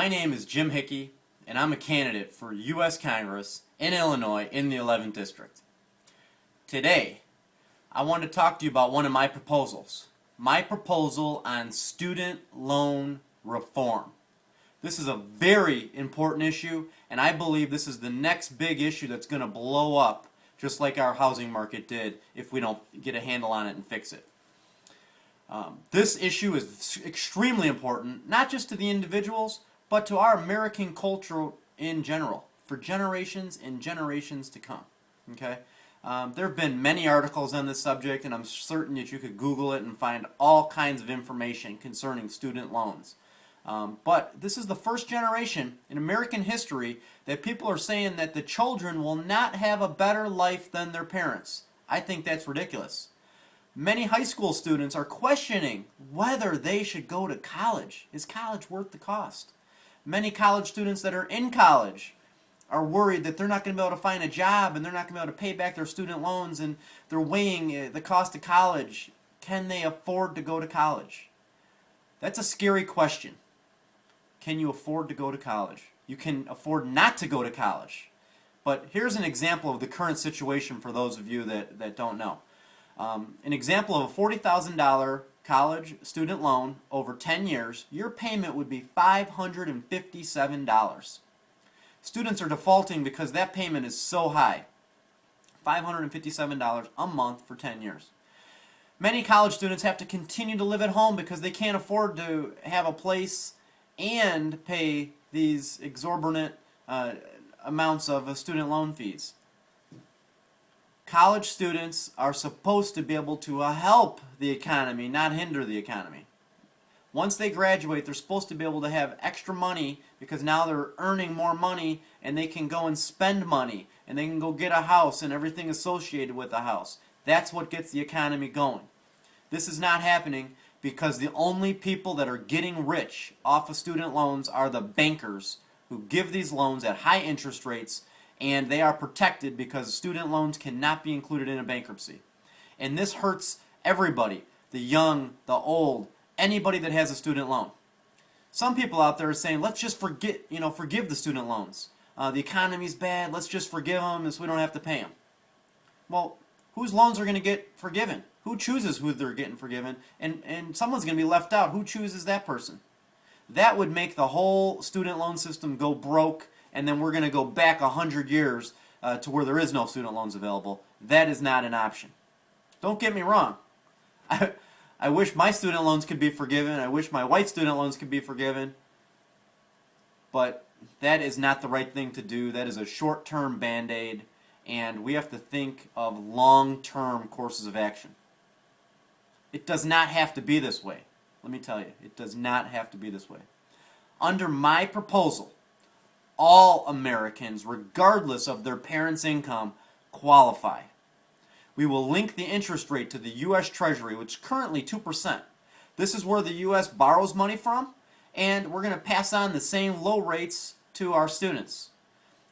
My name is Jim Hickey, and I'm a candidate for U.S. Congress in Illinois in the 11th District. Today, I want to talk to you about one of my proposals. My proposal on student loan reform. This is a very important issue, and I believe this is the next big issue that's going to blow up, just like our housing market did, if we don't get a handle on it and fix it. This issue is extremely important, not just to the individuals, but to our American culture in general, for generations and generations to come. Okay? There have been many articles on this subject, and I'm certain that you could Google it and find all kinds of information concerning student loans. But this is the first generation in American history that people are saying that the children will not have a better life than their parents. I think that's ridiculous. Many high school students are questioning whether they should go to college. Is college worth the cost? Many college students that are in college are worried that they're not going to be able to find a job and they're not going to be able to pay back their student loans, and they're weighing the cost of college. Can they afford to go to college? That's a scary question. Can you afford to go to college? You can afford not to go to college. But here's an example of the current situation for those of you that don't know. An example of a $40,000 college student loan over 10 years, your payment would be $557. Students are defaulting because that payment is so high. $557 a month for 10 years. Many college students have to continue to live at home because they can't afford to have a place and pay these exorbitant amounts of student loan fees. College students are supposed to be able to help the economy, not hinder the economy. Once they graduate, they're supposed to be able to have extra money because now they're earning more money and they can go and spend money and they can go get a house and everything associated with the house. That's what gets the economy going. This is not happening because the only people that are getting rich off of student loans are the bankers who give these loans at high interest rates, and they are protected because student loans cannot be included in a bankruptcy. And this hurts everybody, the young, the old, anybody that has a student loan. Some people out there are saying, let's just forgive the student loans. The economy's bad, let's just forgive them so we don't have to pay them. Well, whose loans are going to get forgiven? Who chooses who they're getting forgiven? And someone's going to be left out. Who chooses that person? That would make the whole student loan system go broke, and then we're going to go back 100 years to where there is no student loans available. That is not an option. Don't get me wrong. I wish my student loans could be forgiven. I wish my wife's student loans could be forgiven. But that is not the right thing to do. That is a short-term Band-Aid, and we have to think of long-term courses of action. It does not have to be this way. Let me tell you, it does not have to be this way. Under my proposal, all Americans, regardless of their parents' income, qualify. We will link the interest rate to the U.S. Treasury, which is currently 2%. This is where the U.S. borrows money from, and we're going to pass on the same low rates to our students.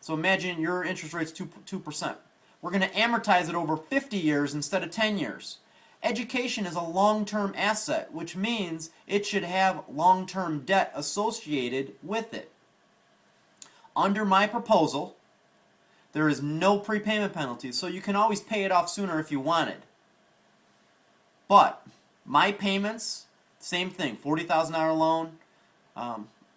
So imagine your interest rate's 2%. We're going to amortize it over 50 years instead of 10 years. Education is a long-term asset, which means it should have long-term debt associated with it. Under my proposal, there is no prepayment penalty, so you can always pay it off sooner if you wanted. But my payments, same thing, $40,000 loan,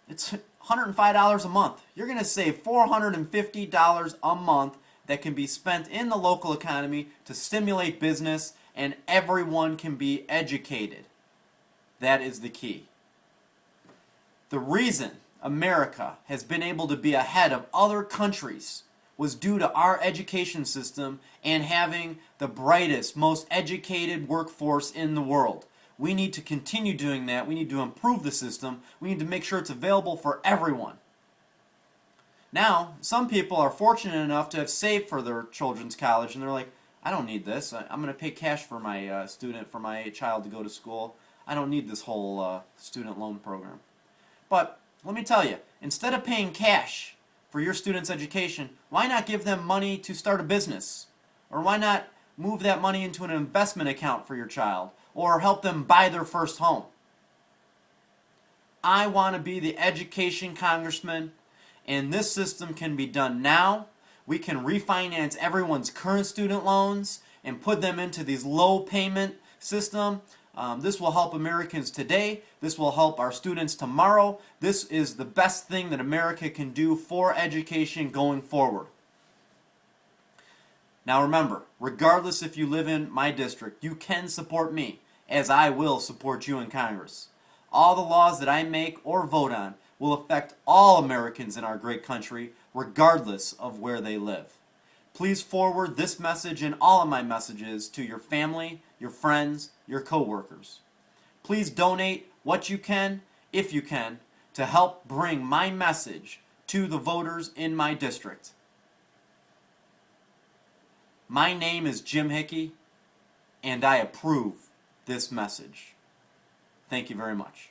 it's $105 a month. You're going to save $450 a month that can be spent in the local economy to stimulate business, and everyone can be educated. That is the key. The reason America has been able to be ahead of other countries was due to our education system and having the brightest, most educated workforce in the world. We need to continue doing that. We need to improve the system. We need to make sure it's available for everyone. Now, some people are fortunate enough to have saved for their children's college, and they're like, I don't need this. I'm going to pay cash for my for my child to go to school. I don't need this whole student loan program. But let me tell you, instead of paying cash for your student's education, why not give them money to start a business? Or why not move that money into an investment account for your child? Or help them buy their first home? I want to be the education congressman, and this system can be done now. We can refinance everyone's current student loans and put them into these low payment system. This will help Americans today. This will help our students tomorrow. This is the best thing that America can do for education going forward. Now remember, regardless if you live in my district, you can support me, as I will support you in Congress. All the laws that I make or vote on will affect all Americans in our great country, regardless of where they live. Please forward this message and all of my messages to your family, your friends, your co-workers. Please donate what you can, if you can, to help bring my message to the voters in my district. My name is Jim Hickey, and I approve this message. Thank you very much.